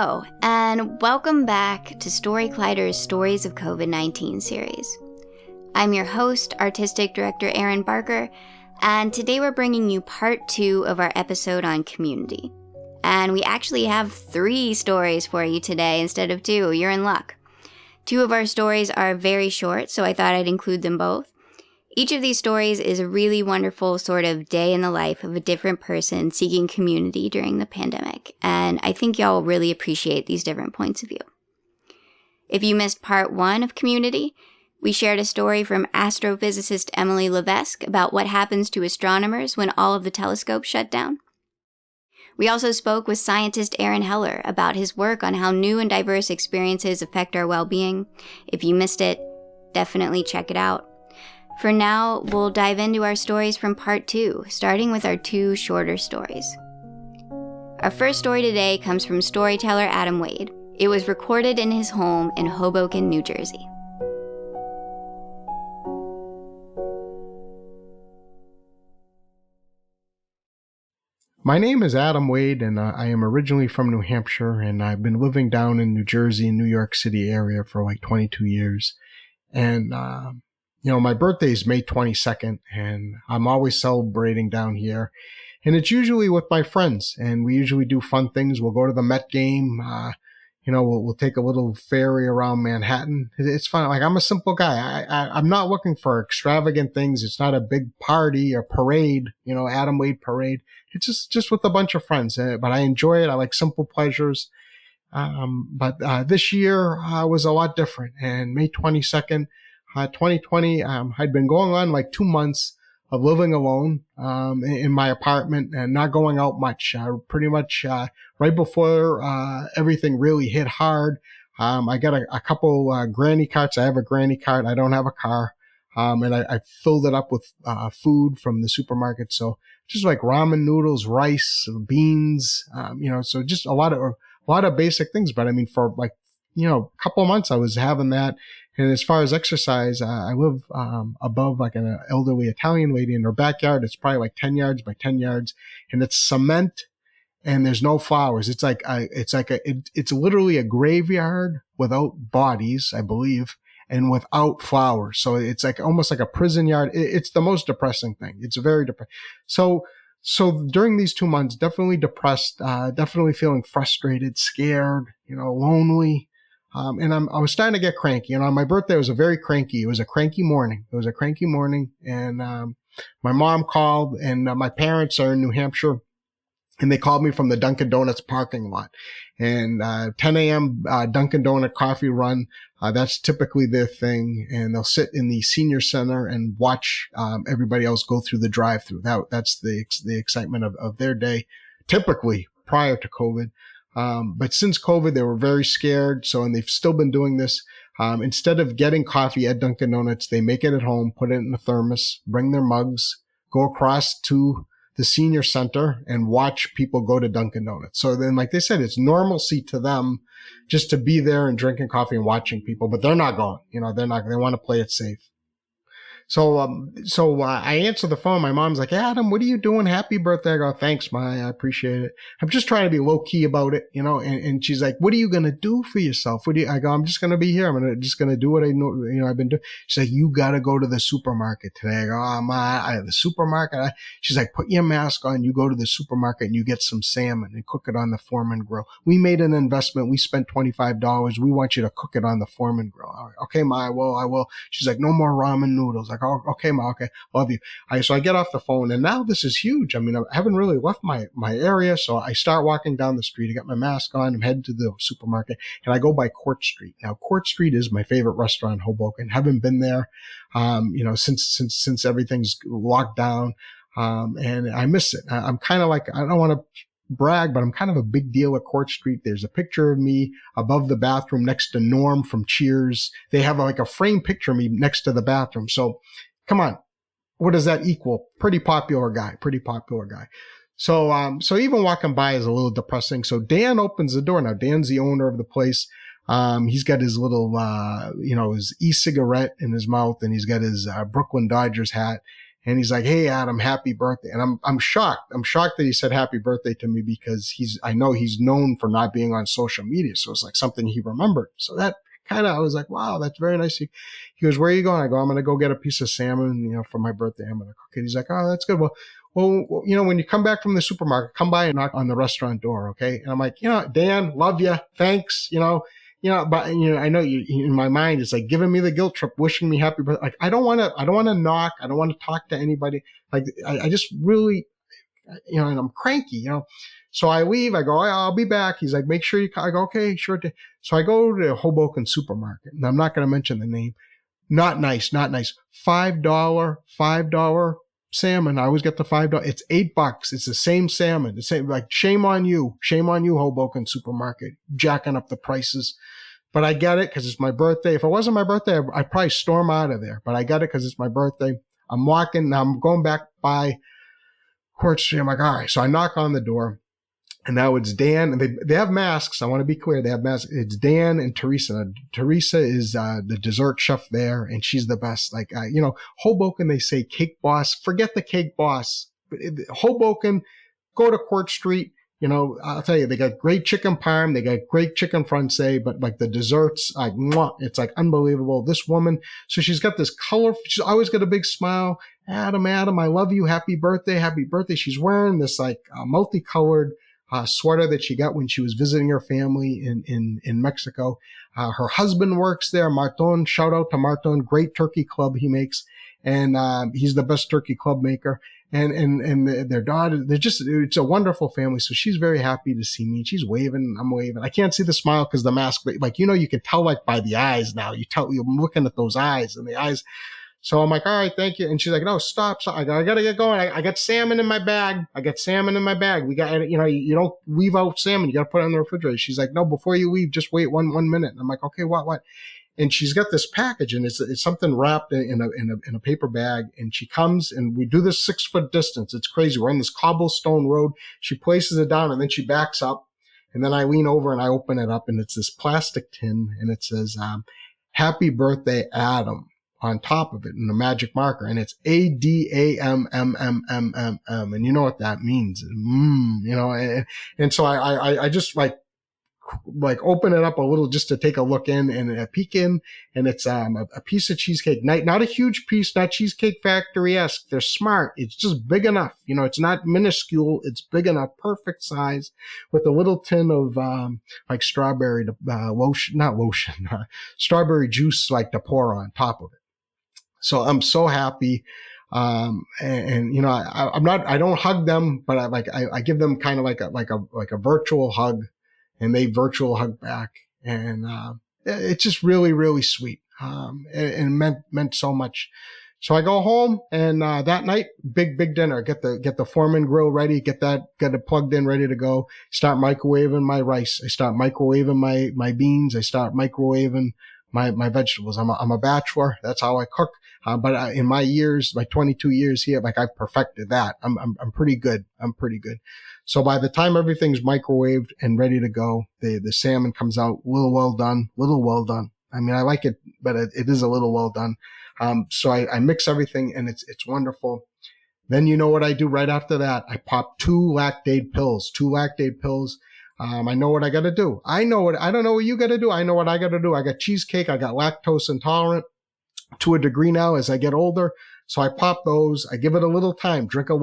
Hello, and welcome back to Story Collider's Stories of COVID-19 series. I'm your host, Artistic Director Erin Barker, and today we're bringing you part 2 of our episode on community. And we actually have 3 stories for you today instead of 2. You're in luck. 2 of our stories are very short, so I thought I'd include them both. Each of these stories is a really wonderful sort of day in the life of a different person seeking community during the pandemic, and I think y'all really appreciate these different points of view. If you missed part 1 of Community, we shared a story from astrophysicist Emily Levesque about what happens to astronomers when all of the telescopes shut down. We also spoke with scientist Aaron Heller about his work on how new and diverse experiences affect our well-being. If you missed it, definitely check it out. For now, we'll dive into our stories from part 2, starting with our 2 shorter stories. Our first story today comes from storyteller Adam Wade. It was recorded in his home in Hoboken, New Jersey. My name is Adam Wade, and I am originally from New Hampshire, and I've been living down in New Jersey and New York City area for like 22 years. And my birthday is May 22nd, and I'm always celebrating down here. And it's usually with my friends, and we usually do fun things. We'll go to the Met game. We'll take a little ferry around Manhattan. It's fun. Like, I'm a simple guy. I'm not looking for extravagant things. It's not a big party or parade, Adam Wade parade. It's just with a bunch of friends. But I enjoy it. I like simple pleasures. But this year was a lot different. And May 22nd, 2020, I'd been going on like 2 months of living alone in my apartment and not going out much. Pretty much right before everything really hit hard, I got a couple granny carts. I have a granny cart. I don't have a car. And I filled it up with food from the supermarket. So just like ramen noodles, rice, beans, so just a lot of basic things. But I mean, for like, a couple of months I was having that. And as far as exercise, I live above like an elderly Italian lady. In her backyard, it's probably like 10 yards by 10 yards, and it's cement, and there's no flowers. It's literally a graveyard without bodies, I believe, and without flowers. So it's like almost like a prison yard. It's the most depressing thing. It's very depressing. So during these 2 months, definitely depressed, definitely feeling frustrated, scared, lonely. And I was starting to get cranky. My birthday was it was a cranky morning. And, my mom called, and my parents are in New Hampshire, and they called me from the Dunkin' Donuts parking lot. And, 10 a.m. Dunkin' Donut coffee run. That's typically their thing. And they'll sit in the senior center and watch, everybody else go through the drive-through. That's the excitement of their day, typically prior to COVID. But since COVID, they were very scared. And they've still been doing this. Instead of getting coffee at Dunkin' Donuts, they make it at home, put it in a thermos, bring their mugs, go across to the senior center and watch people go to Dunkin' Donuts. So then, like they said, it's normalcy to them just to be there and drinking coffee and watching people, but they're not going, they want to play it safe. So I answer the phone. My mom's like, Adam, what are you doing? Happy birthday. I go, thanks, Ma. I appreciate it. I'm just trying to be low key about it, and she's like, what are you going to do for yourself? I go, I'm just going to be here. I'm just going to do what I know, I've been doing. She's like, you got to go to the supermarket today. I go, Ma, the supermarket. She's like, put your mask on. You go to the supermarket and you get some salmon and cook it on the Foreman grill. We made an investment. We spent $25. We want you to cook it on the Foreman grill. Like, okay, Ma, I will. She's like, no more ramen noodles. Like, oh, okay, Ma, okay, love you. So I get off the phone, and now this is huge. I mean, I haven't really left my area, so I start walking down the street. I got my mask on. I'm heading to the supermarket, and I go by Court Street. Now, Court Street is my favorite restaurant in Hoboken. Haven't been there, since everything's locked down, and I miss it. I'm kind of like, I don't want to brag, but I'm kind of a big deal at Court Street. There's a picture of me above the bathroom next to Norm from Cheers. They have like a framed picture of me next to the bathroom. So come on. What does that equal? Pretty popular guy. So even walking by is a little depressing. So Dan opens the door. Now Dan's the owner of the place. He's got his little, his e-cigarette in his mouth, and he's got his Brooklyn Dodgers hat. And he's like, "Hey, Adam, happy birthday." And I'm shocked. I'm shocked that he said happy birthday to me because I know he's known for not being on social media. So it's like something he remembered. So that I was like, wow, that's very nice. He goes, "Where are you going?" I go, "I'm going to go get a piece of salmon, for my birthday. I'm going to cook it." He's like, "Oh, that's good. Well, when you come back from the supermarket, come by and knock on the restaurant door. Okay." And I'm like, "Dan, love you. Thanks. But I know you in my mind, it's like giving me the guilt trip, wishing me happy birthday. Like, I don't want to knock. I don't want to talk to anybody. Like, I just really, and I'm cranky, So I leave. I go, "I'll be back." He's like, "Make sure you I go, "Okay, sure." So I go to Hoboken supermarket, and I'm not going to mention the name. Not nice. $5 salmon. I always get the $5. It's $8. It's the same salmon. The same, like, shame on you, Hoboken supermarket, jacking up the prices. But I get it because it's my birthday. If it wasn't my birthday, I'd probably storm out of there. But I get it because it's my birthday. I'm walking. Now I'm going back by Court Street. I'm like, all right. So I knock on the door. And now it's Dan, and they have masks. I want to be clear. They have masks. It's Dan and Teresa. Teresa is the dessert chef there, and she's the best. Like, Hoboken, they say cake boss. Forget the cake boss. Hoboken, go to Court Street. I'll tell you, they got great chicken parm. They got great chicken francais, but like the desserts, like, mwah, it's like unbelievable. This woman, so she's got this color. She's always got a big smile. Adam, I love you. Happy birthday. Happy birthday. She's wearing this like multicolored sweater that she got when she was visiting her family in Mexico. Her husband works there, Marton. Shout out to Marton. Great turkey club he makes. And he's the best turkey club maker. And their daughter, it's a wonderful family. So she's very happy to see me. She's waving. I'm waving. I can't see the smile because the mask, but like, you can tell like by the eyes now. You're looking at those eyes and the eyes. So I'm like, all right, thank you. And she's like, "No, stop. I got to get going. I got salmon in my bag. We got, you don't leave out salmon. You got to put it in the refrigerator." She's like, "No, before you leave, just wait one minute." And I'm like, "Okay, what?" And she's got this package, and it's something wrapped in a paper bag. And she comes, and we do this 6-foot distance. It's crazy. We're on this cobblestone road. She places it down, and then she backs up. And then I lean over and I open it up, and it's this plastic tin, and it says, "Happy birthday, Adam," on top of it in a magic marker, and it's ADAMMMMM, and you know what that means, and so I just like open it up a little just to take a look in and a peek in, and it's a piece of cheesecake, not a huge piece, not Cheesecake Factory-esque. They're smart. It's just big enough, it's not minuscule. It's big enough, perfect size, with a little tin of like strawberry strawberry juice, like to pour on top of it. So I'm so happy. I don't hug them, but I give them kind of like a virtual hug, and they virtual hug back. And, it's just really, really sweet. And meant so much. So I go home, and, that night, big dinner, get the Foreman grill ready, get it plugged in, ready to go. Start microwaving my rice. I start microwaving my beans. I start microwaving my vegetables. I'm a bachelor. That's how I cook. But in my 22 years here, like, I've perfected that. I'm pretty good. So by the time everything's microwaved and ready to go, the salmon comes out a little well done. I mean, I like it, but it is a little well done. So I mix everything, and it's wonderful. Then you know what I do right after that? I pop 2 lactate pills. I know what I got to do. I don't know what you got to do. I know what I got to do. I got cheesecake. I got lactose intolerant to a degree now as I get older. So I pop those. I give it a little time. Drink a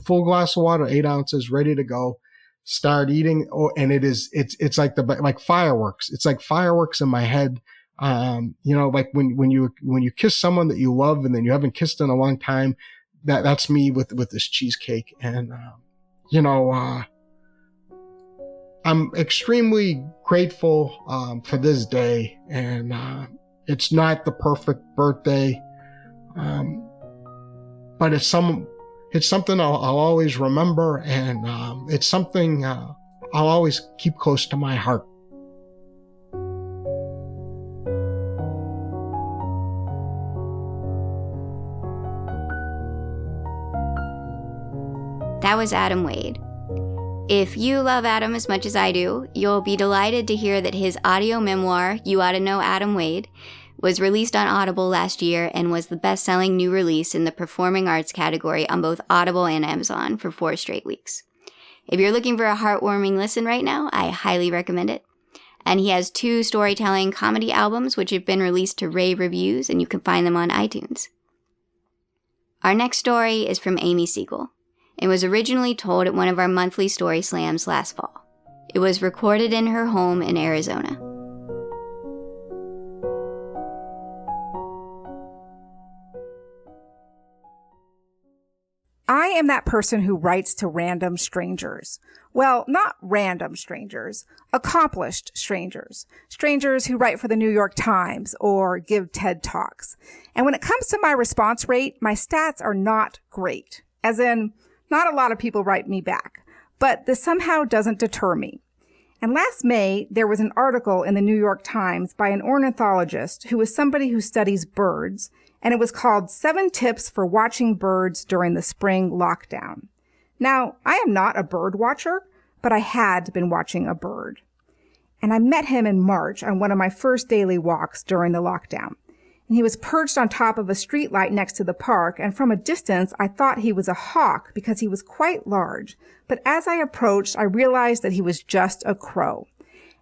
full glass of water, 8 ounces, ready to go. Start eating. And it's like fireworks. It's like fireworks in my head. Like when you kiss someone that you love and then you haven't kissed in a long time, that's me with this cheesecake. And, I'm extremely grateful for this day, and it's not the perfect birthday, but it's something I'll always remember, and it's something I'll always keep close to my heart. That was Adam Wade. If you love Adam as much as I do, you'll be delighted to hear that his audio memoir, You Ought to Know Adam Wade, was released on Audible last year and was the best-selling new release in the performing arts category on both Audible and Amazon for 4 straight weeks. If you're looking for a heartwarming listen right now, I highly recommend it. And he has 2 storytelling comedy albums which have been released to rave reviews, and you can find them on iTunes. Our next story is from Amy Segal. It was originally told at one of our monthly story slams last fall. It was recorded in her home in Arizona. I am that person who writes to random strangers. Well, not random strangers, accomplished strangers. Strangers who write for the New York Times or give TED Talks. And when it comes to my response rate, my stats are not great. As in, not a lot of people write me back. But this somehow doesn't deter me. And last May, there was an article in the New York Times by an ornithologist who is somebody who studies birds, and it was called 7 Tips for Watching Birds During the Spring Lockdown. Now, I am not a bird watcher, but I had been watching a bird. And I met him in March on one of my first daily walks during the lockdown. And he was perched on top of a streetlight next to the park, and from a distance, I thought he was a hawk because he was quite large. But as I approached, I realized that he was just a crow.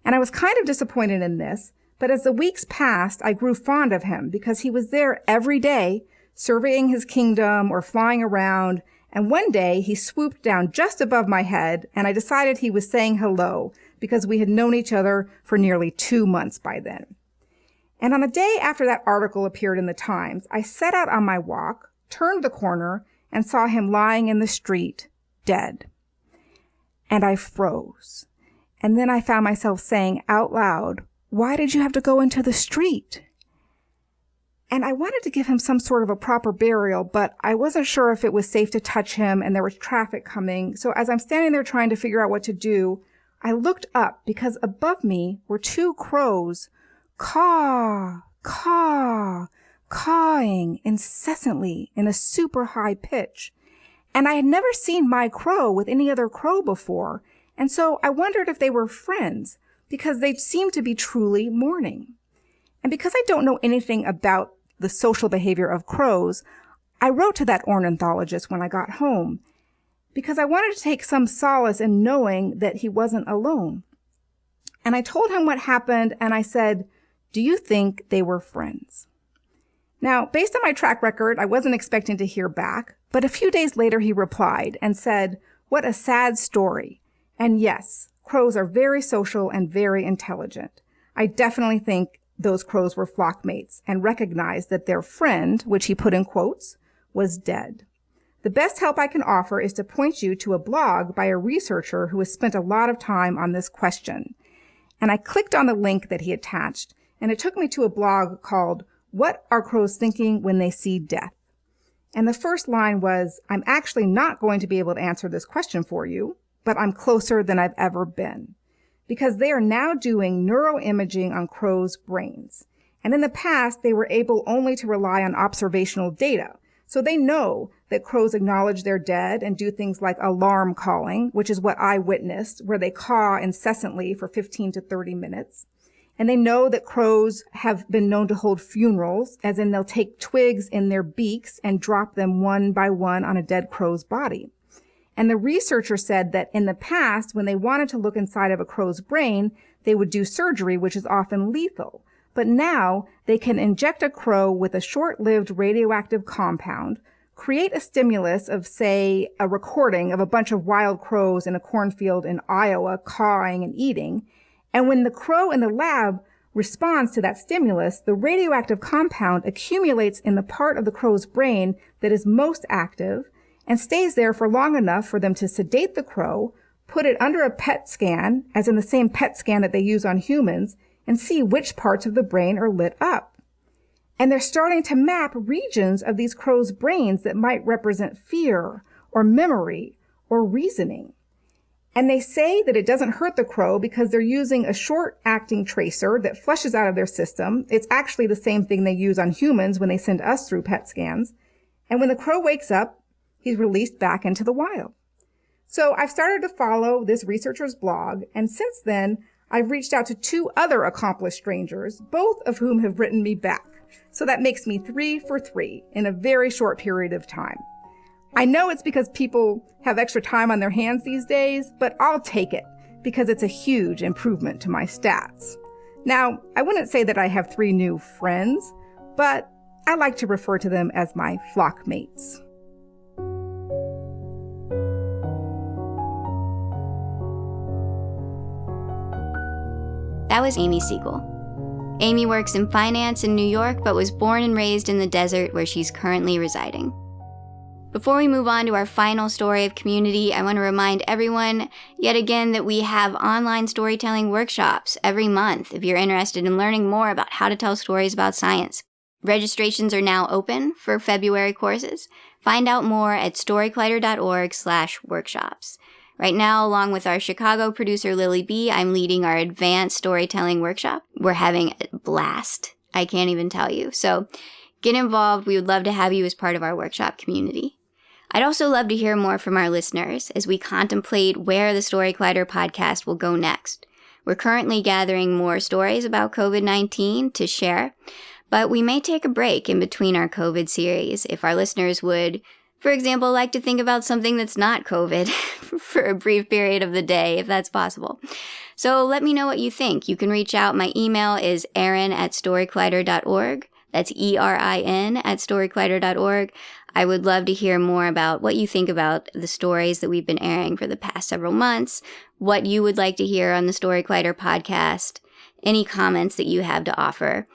And I was kind of disappointed in this, but as the weeks passed, I grew fond of him because he was there every day, surveying his kingdom or flying around. And one day he swooped down just above my head, and I decided he was saying hello because we had known each other for nearly 2 months by then. And on the day after that article appeared in the Times, I set out on my walk, turned the corner, and saw him lying in the street, dead. And I froze. And then I found myself saying out loud, "Why did you have to go into the street?" And I wanted to give him some sort of a proper burial, but I wasn't sure if it was safe to touch him, and there was traffic coming. So as I'm standing there trying to figure out what to do, I looked up because above me were 2 crows caw, caw, cawing incessantly in a super high pitch. And I had never seen my crow with any other crow before, and so I wondered if they were friends, because they seemed to be truly mourning. And because I don't know anything about the social behavior of crows, I wrote to that ornithologist when I got home, because I wanted to take some solace in knowing that he wasn't alone. And I told him what happened, and I said, "Do you think they were friends?" Now, based on my track record, I wasn't expecting to hear back, but a few days later he replied and said, "What a sad story. And yes, crows are very social and very intelligent. I definitely think those crows were flock mates and recognized that their friend," which he put in quotes, "was dead. The best help I can offer is to point you to a blog by a researcher who has spent a lot of time on this question." And I clicked on the link that he attached, and it took me to a blog called "What Are Crows Thinking When They See Death?" And the first line was, "I'm actually not going to be able to answer this question for you, but I'm closer than I've ever been." Because they are now doing neuroimaging on crows' brains. And in the past, they were able only to rely on observational data. So they know that crows acknowledge they're dead and do things like alarm calling, which is what I witnessed, where they caw incessantly for 15 to 30 minutes. And they know that crows have been known to hold funerals, as in they'll take twigs in their beaks and drop them one by one on a dead crow's body. And the researcher said that in the past, when they wanted to look inside of a crow's brain, they would do surgery, which is often lethal. But now they can inject a crow with a short-lived radioactive compound, create a stimulus of, say, a recording of a bunch of wild crows in a cornfield in Iowa cawing and eating. And when the crow in the lab responds to that stimulus, the radioactive compound accumulates in the part of the crow's brain that is most active and stays there for long enough for them to sedate the crow, put it under a PET scan, as in the same PET scan that they use on humans, and see which parts of the brain are lit up. And they're starting to map regions of these crows' brains that might represent fear or memory or reasoning. And they say that it doesn't hurt the crow because they're using a short-acting tracer that flushes out of their system. It's actually the same thing they use on humans when they send us through PET scans. And when the crow wakes up, he's released back into the wild. So I've started to follow this researcher's blog, and since then, I've reached out to 2 other accomplished strangers, both of whom have written me back. So that makes me 3 for 3 in a very short period of time. I know it's because people have extra time on their hands these days, but I'll take it because it's a huge improvement to my stats. Now, I wouldn't say that I have 3 new friends, but I like to refer to them as my flock mates. That was Amy Segal. Amy works in finance in New York, but was born and raised in the desert where she's currently residing. Before we move on to our final story of community, I want to remind everyone yet again that we have online storytelling workshops every month if you're interested in learning more about how to tell stories about science. Registrations are now open for February courses. Find out more at storycollider.org/workshops. Right now, along with our Chicago producer Lily B, I'm leading our advanced storytelling workshop. We're having a blast. I can't even tell you. So get involved. We would love to have you as part of our workshop community. I'd also love to hear more from our listeners as we contemplate where the Story Collider podcast will go next. We're currently gathering more stories about COVID-19 to share, but we may take a break in between our COVID series if our listeners would, for example, like to think about something that's not COVID for a brief period of the day, if that's possible. So let me know what you think. You can reach out. My email is erin@storycollider.org. That's ERIN@storycollider.org. I would love to hear more about what you think about the stories that we've been airing for the past several months, what you would like to hear on the Story Collider podcast, any comments that you have to offer.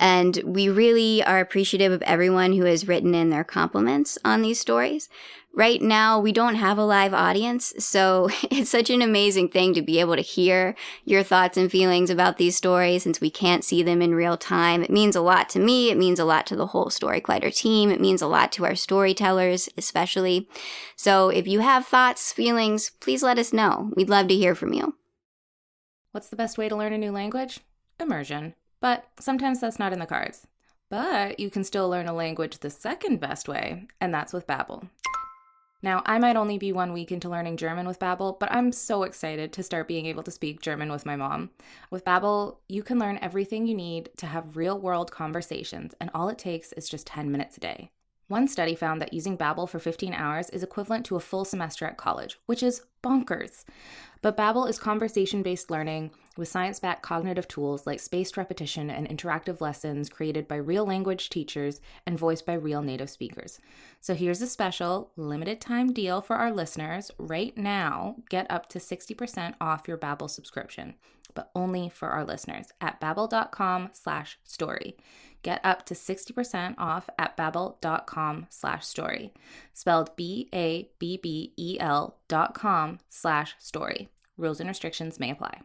And we really are appreciative of everyone who has written in their compliments on these stories. Right now, we don't have a live audience, so it's such an amazing thing to be able to hear your thoughts and feelings about these stories since we can't see them in real time. It means a lot to me. It means a lot to the whole Story Collider team. It means a lot to our storytellers, especially. So if you have thoughts, feelings, please let us know. We'd love to hear from you. What's the best way to learn a new language? Immersion. But sometimes that's not in the cards. But you can still learn a language the second best way, and that's with Babbel. Now, I might only be 1 week into learning German with Babbel, but I'm so excited to start being able to speak German with my mom. With Babbel, you can learn everything you need to have real-world conversations, and all it takes is just 10 minutes a day. One study found that using Babbel for 15 hours is equivalent to a full semester at college, which is bonkers. But Babbel is conversation-based learning with science-backed cognitive tools like spaced repetition and interactive lessons created by real language teachers and voiced by real native speakers. So here's a special limited-time deal for our listeners. Right now, get up to 60% off your Babbel subscription, but only for our listeners at babbel.com/story. Get up to 60% off at babbel.com/story. Spelled BABBEL.com/story. Rules and restrictions may apply.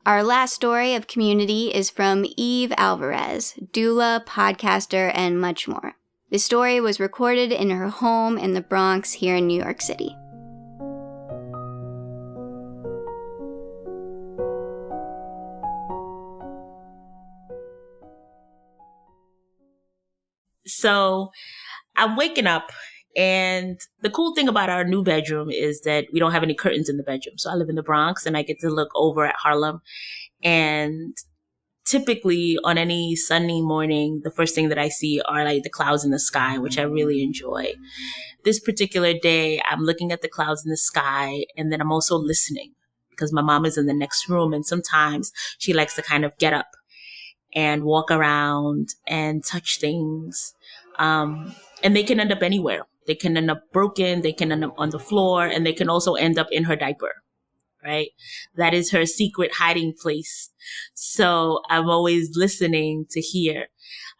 Our last story of community is from Eve Alvarez, doula, podcaster, and much more. The story was recorded in her home in the Bronx here in New York City. So I'm waking up, and the cool thing about our new bedroom is that we don't have any curtains in the bedroom. So I live in the Bronx and I get to look over at Harlem. And typically on any sunny morning, the first thing that I see are like the clouds in the sky, which I really enjoy. This particular day, I'm looking at the clouds in the sky, and then I'm also listening because my mom is in the next room. And sometimes she likes to kind of get up and walk around and touch things. And they can end up anywhere. They can end up broken. They can end up on the floor, and they can also end up in her diaper, right? That is her secret hiding place. So I'm always listening to hear.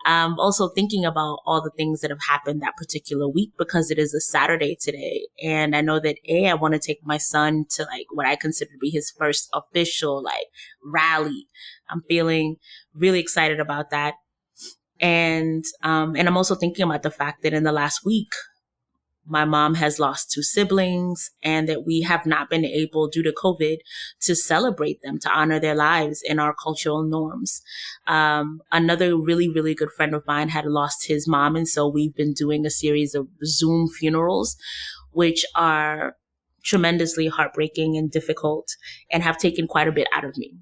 I'm also thinking about all the things that have happened that particular week because it is a Saturday today. And I know that I want to take my son to like what I consider to be his first official like rally. I'm feeling really excited about that. And I'm also thinking about the fact that in the last week, my mom has lost 2 siblings and that we have not been able, due to COVID, to celebrate them, to honor their lives in our cultural norms. Another really, really good friend of mine had lost his mom. And so we've been doing a series of Zoom funerals, which are tremendously heartbreaking and difficult and have taken quite a bit out of me.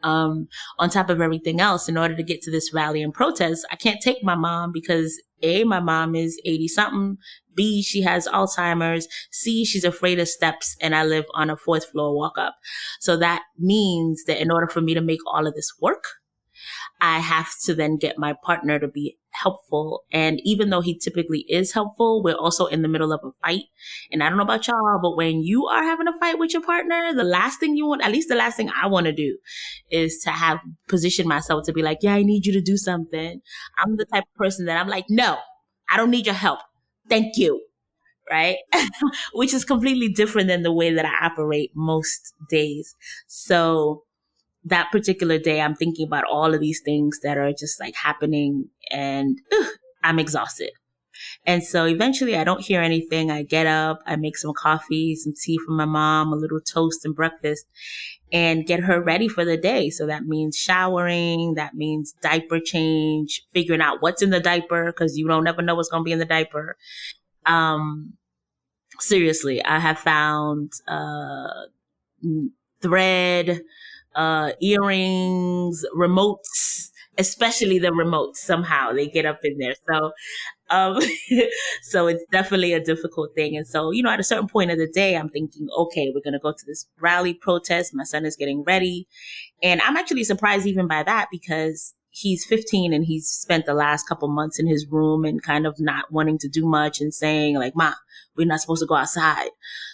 On top of everything else, in order to get to this rally and protest, I can't take my mom because A, my mom is 80 something. B, she has Alzheimer's. C, she's afraid of steps and I live on a 4th floor walk up. So that means that in order for me to make all of this work, I have to then get my partner to be helpful. And even though he typically is helpful, we're also in the middle of a fight. And I don't know about y'all, but when you are having a fight with your partner, the last thing you want, at least the last thing I want to do, is to have positioned myself to be like, yeah, I need you to do something. I'm the type of person that I'm like, no, I don't need your help. Thank you. Right? Which is completely different than the way that I operate most days. So that particular day, I'm thinking about all of these things that are just like happening and I'm exhausted. And so eventually I don't hear anything. I get up, I make some coffee, some tea for my mom, a little toast and breakfast, and get her ready for the day. So that means showering, that means diaper change, figuring out what's in the diaper because you don't ever know what's going to be in the diaper. Seriously, I have found thread, earrings, remotes, especially the remotes. Somehow they get up in there. So, so it's definitely a difficult thing. And so, at a certain point of the day, I'm thinking, okay, we're going to go to this rally protest. My son is getting ready. And I'm actually surprised even by that because he's 15 and he's spent the last couple months in his room and kind of not wanting to do much and saying like, Ma, we're not supposed to go outside.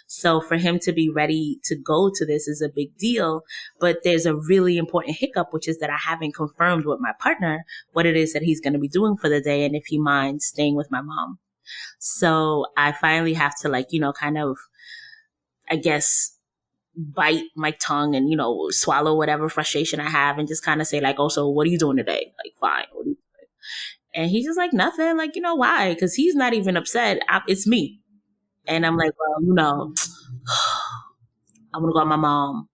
So for him to be ready to go to this is a big deal. But there's a really important hiccup, which is that I haven't confirmed with my partner what it is that he's going to be doing for the day and if he minds staying with my mom. So I finally have to kind of, I guess, bite my tongue and, swallow whatever frustration I have and just kind of say like, oh, so what are you doing today? Like, fine. What are you doing? And he's just like, nothing. Like, why? Because he's not even upset. It's me. And I'm like, well, I'm going to go with my mom.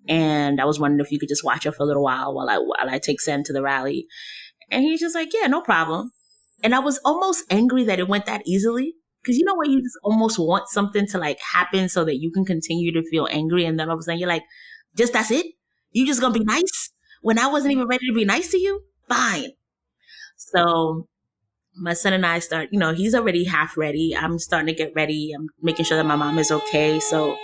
And I was wondering if you could just watch her for a little while while I take Sen to the rally. And he's just like, yeah, no problem. And I was almost angry that it went that easily. Because when you just almost want something to like happen so that you can continue to feel angry. And then all of a sudden you're like, just that's it? You just going to be nice? When I wasn't even ready to be nice to you? Fine. So my son and I start, he's already half ready. I'm starting to get ready. I'm making sure that my mom is okay. So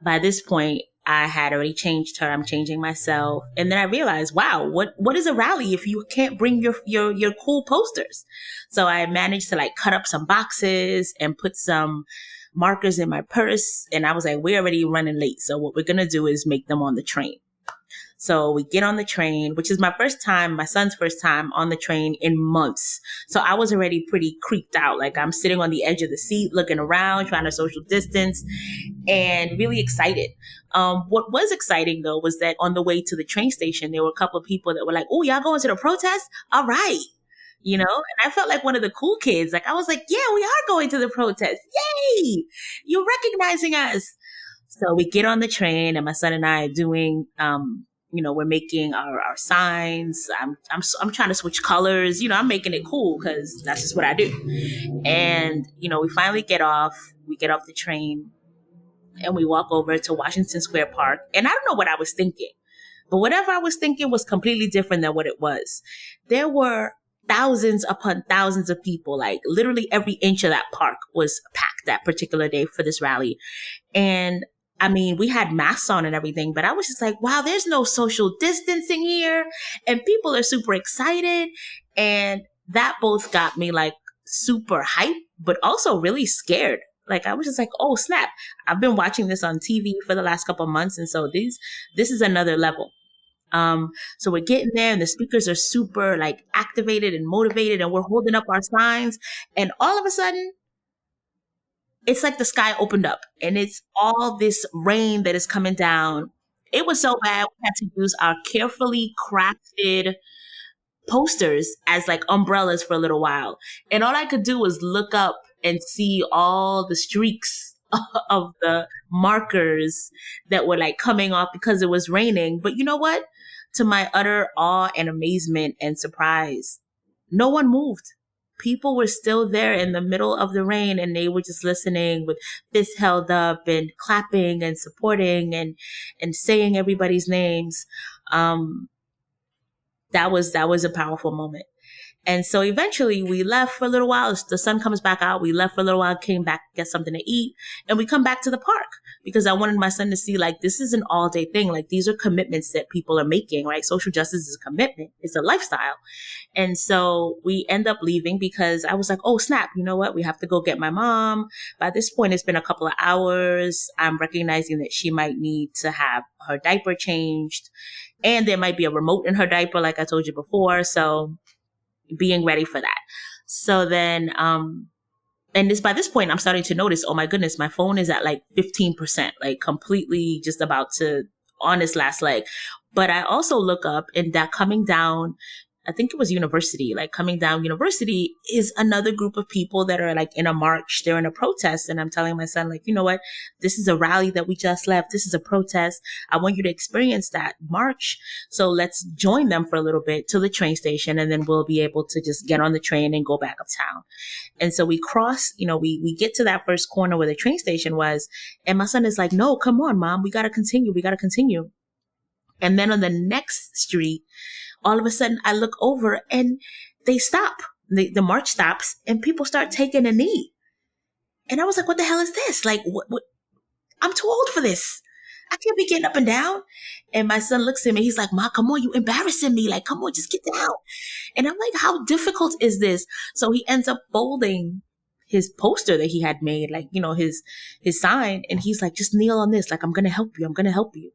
by this point, I had already changed her. I'm changing myself. And then I realized, wow, what is a rally if you can't bring your cool posters? So I managed to cut up some boxes and put some markers in my purse. And I was like, we're already running late. So what we're going to do is make them on the train. So we get on the train, which is my son's first time on the train in months. So I was already pretty creeped out. Like I'm sitting on the edge of the seat, looking around, trying to social distance and really excited. What was exciting though, was that on the way to the train station, there were a couple of people that were like, oh, y'all going to the protest? All right. And I felt like one of the cool kids. Like I was like, yeah, we are going to the protest. Yay. You're recognizing us. So we get on the train and my son and I are doing, we're making our signs. I'm trying to switch colors. I'm making it cool because that's just what I do. And, we finally get off. We get off the train and we walk over to Washington Square Park. And I don't know what I was thinking, but whatever I was thinking was completely different than what it was. There were thousands upon thousands of people, like literally every inch of that park was packed that particular day for this rally. And I mean, we had masks on and everything, but I was just like, wow, there's no social distancing here. And people are super excited. And that both got me like super hyped, but also really scared. Like I was just like, oh, snap. I've been watching this on TV for the last couple of months. And so this is another level. So we're getting there and the speakers are super like activated and motivated and we're holding up our signs. And all of a sudden, it's like the sky opened up and it's all this rain that is coming down. It was so bad. We had to use our carefully crafted posters as like umbrellas for a little while. And all I could do was look up and see all the streaks of the markers that were like coming off because it was raining. But you know what? To my utter awe and amazement and surprise, no one moved. People were still there in the middle of the rain and they were just listening with fists held up and clapping and supporting and saying everybody's names. That was a powerful moment. And so eventually we left for a little while. The sun comes back out. We left for a little while, came back, get something to eat, and we come back to the park because I wanted my son to see, like, this is an all day thing. Like, these are commitments that people are making, right? Social justice is a commitment. It's a lifestyle. And so we end up leaving because I was like, oh, snap. You know what? We have to go get my mom. By this point, it's been a couple of hours. I'm recognizing that she might need to have her diaper changed, and there might be a remote in her diaper, like I told you before. So being ready for that. So then, by this point, I'm starting to notice, oh my goodness, my phone is at like 15%, like completely just about to on its last leg. But I also look up, and that coming down, I think it was university, like coming down university is another group of people that are like in a march, they're in a protest. And I'm telling my son, like, you know what, this is a rally that we just left. This is a protest. I want you to experience that march. So let's join them for a little bit to the train station. And then we'll be able to just get on the train and go back uptown. And so we cross, we get to that first corner where the train station was. And my son is like, no, come on, mom, we got to continue. We got to continue. And then on the next street, all of a sudden I look over and they stop. The march stops and people start taking a knee. And I was like, what the hell is this? Like, what? I'm too old for this. I can't be getting up and down. And my son looks at me. He's like, Ma, come on, you embarrassing me. Like, come on, just get down. And I'm like, how difficult is this? So he ends up folding his poster that he had made, like, his sign. And he's like, just kneel on this. Like, I'm going to help you. I'm going to help you.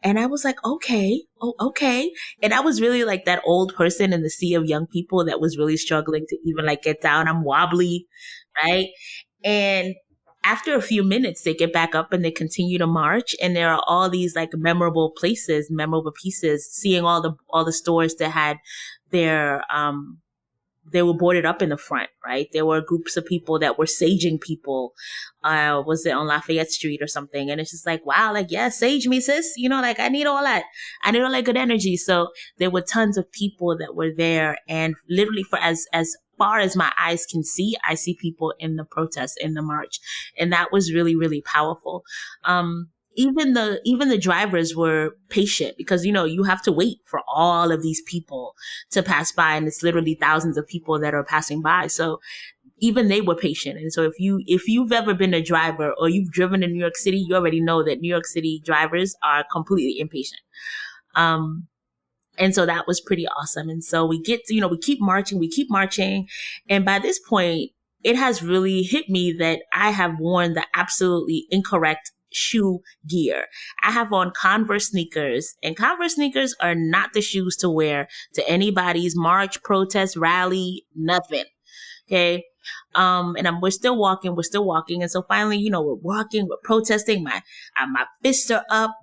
And I was like, okay. Oh, okay. And I was really like that old person in the sea of young people that was really struggling to even like get down. I'm wobbly, right? And after a few minutes, they get back up and they continue to march. And there are all these like memorable places, memorable pieces, seeing all the stores that had their, they were boarded up in the front, right? There were groups of people that were saging people. Was it on Lafayette Street or something? And it's just like, wow, like, yeah, sage me, sis. Like I need all that. I need all that good energy. So there were tons of people that were there. And literally for as far as my eyes can see, I see people in the protest, in the march. And that was really, really powerful. Even the drivers were patient because, you have to wait for all of these people to pass by, and it's literally thousands of people that are passing by. So even they were patient. And so if you've ever been a driver or you've driven in New York City, you already know that New York City drivers are completely impatient. And so that was pretty awesome. And so we get to, we keep marching. And by this point, it has really hit me that I have worn the absolutely incorrect shoe gear. I have on Converse sneakers, and Converse sneakers are not the shoes to wear to anybody's march, protest, rally, nothing. Okay. And we're still walking. And so finally, we're walking, we're protesting. My fists are up.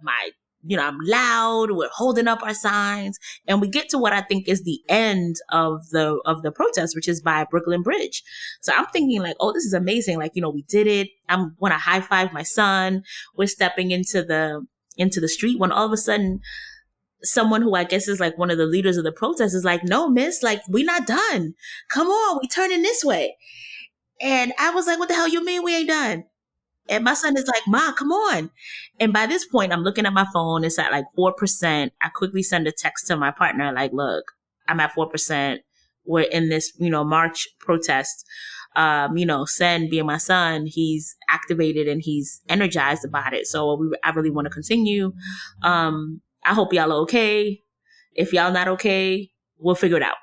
I'm loud. We're holding up our signs, and we get to what I think is the end of the protest, which is by Brooklyn Bridge. So I'm thinking like, oh, this is amazing. Like, we did it. I'm want to high five my son. We're stepping into the street when all of a sudden someone who I guess is like one of the leaders of the protest is like, no, miss, like, we're not done. Come on, we turning this way. And I was like, what the hell you mean we ain't done? And my son is like, Ma, come on. And by this point, I'm looking at my phone. It's at like 4%. I quickly send a text to my partner, like, look, I'm at 4%. We're in this, march protest. Sen, being my son, he's activated and he's energized about it. So I really want to continue. I hope y'all are okay. If y'all not okay, we'll figure it out.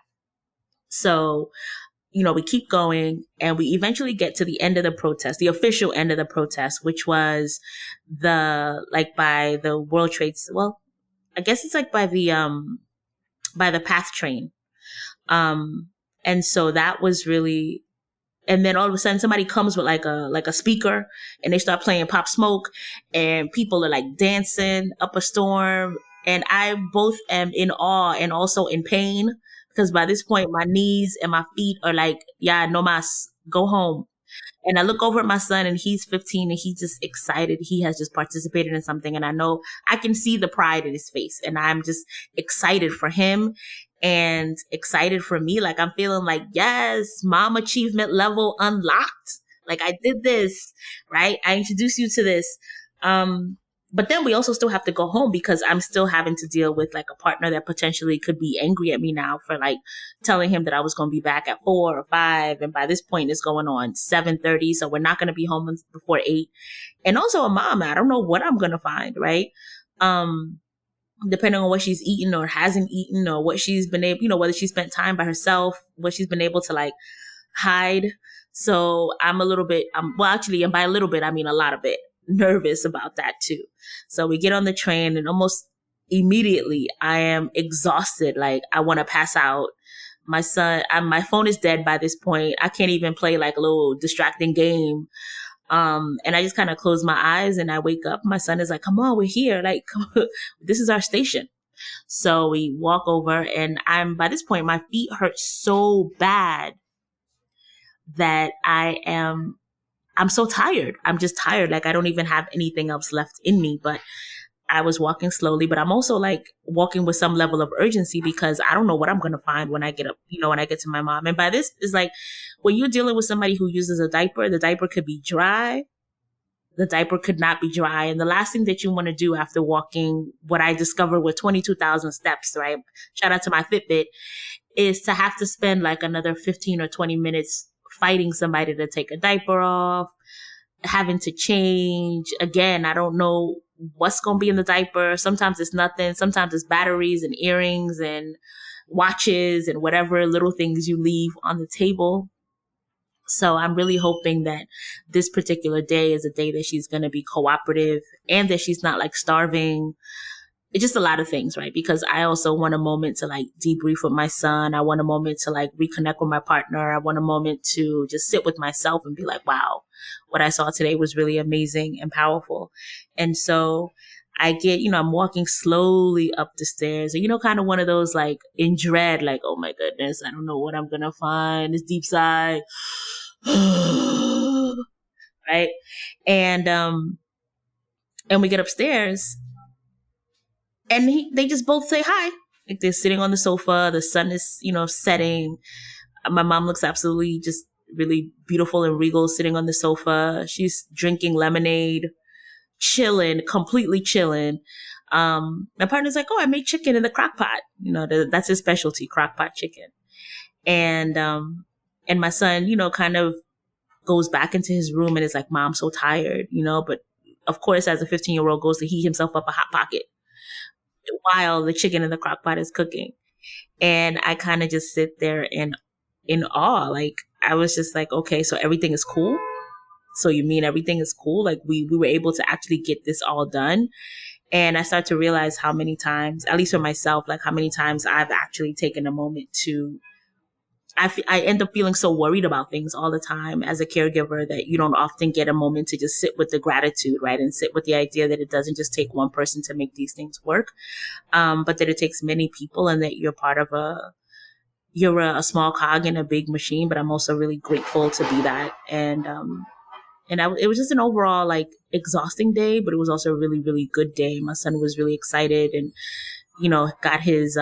So we keep going, and we eventually get to the end of the protest, the official end of the protest, which was by the World Trade. Well, I guess it's like by the PATH train. And so that was really, and then all of a sudden somebody comes with like a speaker, and they start playing Pop Smoke, and people are like dancing up a storm. And I both am in awe and also in pain, because by this point, my knees and my feet are like, yeah, no mas, go home. And I look over at my son, and he's 15, and he's just excited. He has just participated in something. And I know I can see the pride in his face, and I'm just excited for him and excited for me. Like, I'm feeling like, yes, mom achievement level unlocked. Like, I did this, right? I introduced you to this. But then we also still have to go home because I'm still having to deal with like a partner that potentially could be angry at me now for like telling him that I was going to be back at 4 or 5. And by this point it's going on 7:30. So we're not going to be home before 8. And also a mom, I don't know what I'm going to find, right? Depending on what she's eaten or hasn't eaten or what she's been able, whether she spent time by herself, what she's been able to like hide. So I'm a little bit, and by a little bit, I mean a lot of it, nervous about that too. So we get on the train and almost immediately I am exhausted. Like I want to pass out. My my phone is dead by this point. I can't even play like a little distracting game. And I just kind of close my eyes and I wake up. My son is like, come on, we're here. Like, this is our station. So we walk over and by this point, my feet hurt so bad that I'm so tired. I'm just tired. Like I don't even have anything else left in me, but I was walking slowly, but I'm also like walking with some level of urgency because I don't know what I'm going to find when I get up, when I get to my mom. And by this is like when you're dealing with somebody who uses a diaper, the diaper could be dry. The diaper could not be dry. And the last thing that you want to do after walking what I discovered with 22,000 steps, right? Shout out to my Fitbit, is to have to spend like another 15 or 20 minutes fighting somebody to take a diaper off, having to change. Again, I don't know what's going to be in the diaper. Sometimes it's nothing. Sometimes it's batteries and earrings and watches and whatever little things you leave on the table. So I'm really hoping that this particular day is a day that she's going to be cooperative and that she's not like starving. It's just a lot of things, right? Because I also want a moment to like debrief with my son. I want a moment to like reconnect with my partner. I want a moment to just sit with myself and be like, wow, what I saw today was really amazing and powerful. And so I get, I'm walking slowly up the stairs and, kind of one of those like in dread, like, oh my goodness, I don't know what I'm going to find. This deep sigh. Right. And we get upstairs and they just both say hi. Like they're sitting on the sofa. The sun is, setting. My mom looks absolutely just really beautiful and regal sitting on the sofa. She's drinking lemonade, chilling, completely chilling. My partner's like, oh, I made chicken in the crock pot. That's his specialty, crock pot chicken. And my son, kind of goes back into his room and is like, Mom, I'm so tired, but of course, as a 15-year-old goes to heat himself up a Hot Pocket while the chicken in the crock pot is cooking. And I kind of just sit there in awe. Like, I was just like, okay, so everything is cool. So you mean everything is cool? Like we were able to actually get this all done. And I start to realize how many times, at least for myself, like how many times I've actually taken a moment to, I end up feeling so worried about things all the time as a caregiver that you don't often get a moment to just sit with the gratitude, right? And sit with the idea that it doesn't just take one person to make these things work, but that it takes many people and that you're part of you're a small cog in a big machine. But I'm also really grateful to be that. And it was just an overall like exhausting day, but it was also a really, really good day. My son was really excited and, got his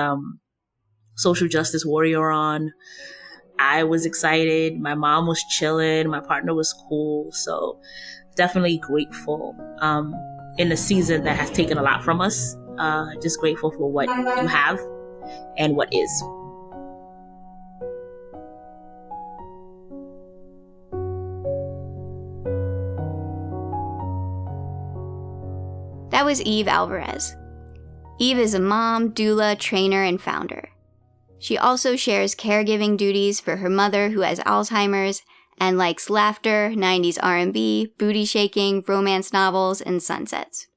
social justice warrior on. I was excited. My mom was chilling. My partner was cool. So definitely grateful in a season that has taken a lot from us. Just grateful for what you have and what is. That was Eve Alvarez. Eve is a mom, doula, trainer, and founder. She also shares caregiving duties for her mother who has Alzheimer's and likes laughter, 90s R&B, booty shaking, romance novels, and sunsets.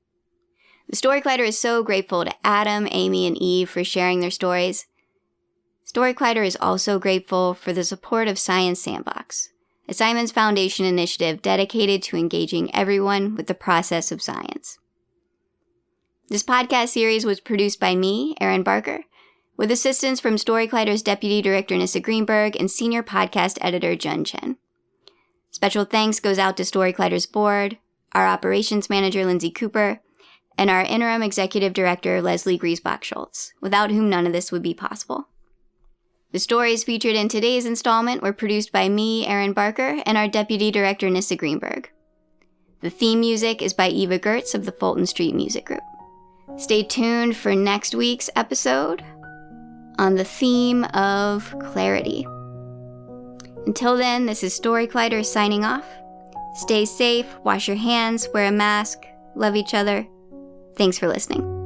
The Story Collider is so grateful to Adam, Amy, and Eve for sharing their stories. Story Collider is also grateful for the support of Science Sandbox, a Simons Foundation initiative dedicated to engaging everyone with the process of science. This podcast series was produced by me, Erin Barker, with assistance from Story Collider's Deputy Director Nissa Greenberg and Senior Podcast Editor Jun Chen. Special thanks goes out to Story Collider's board, our Operations Manager Lindsay Cooper, and our Interim Executive Director Leslie Griesbach-Schultz, without whom none of this would be possible. The stories featured in today's installment were produced by me, Erin Barker, and our Deputy Director Nissa Greenberg. The theme music is by Eva Gertz of the Fulton Street Music Group. Stay tuned for next week's episode on the theme of clarity. Until then, this is Story Collider signing off. Stay safe, wash your hands, wear a mask, love each other. Thanks for listening.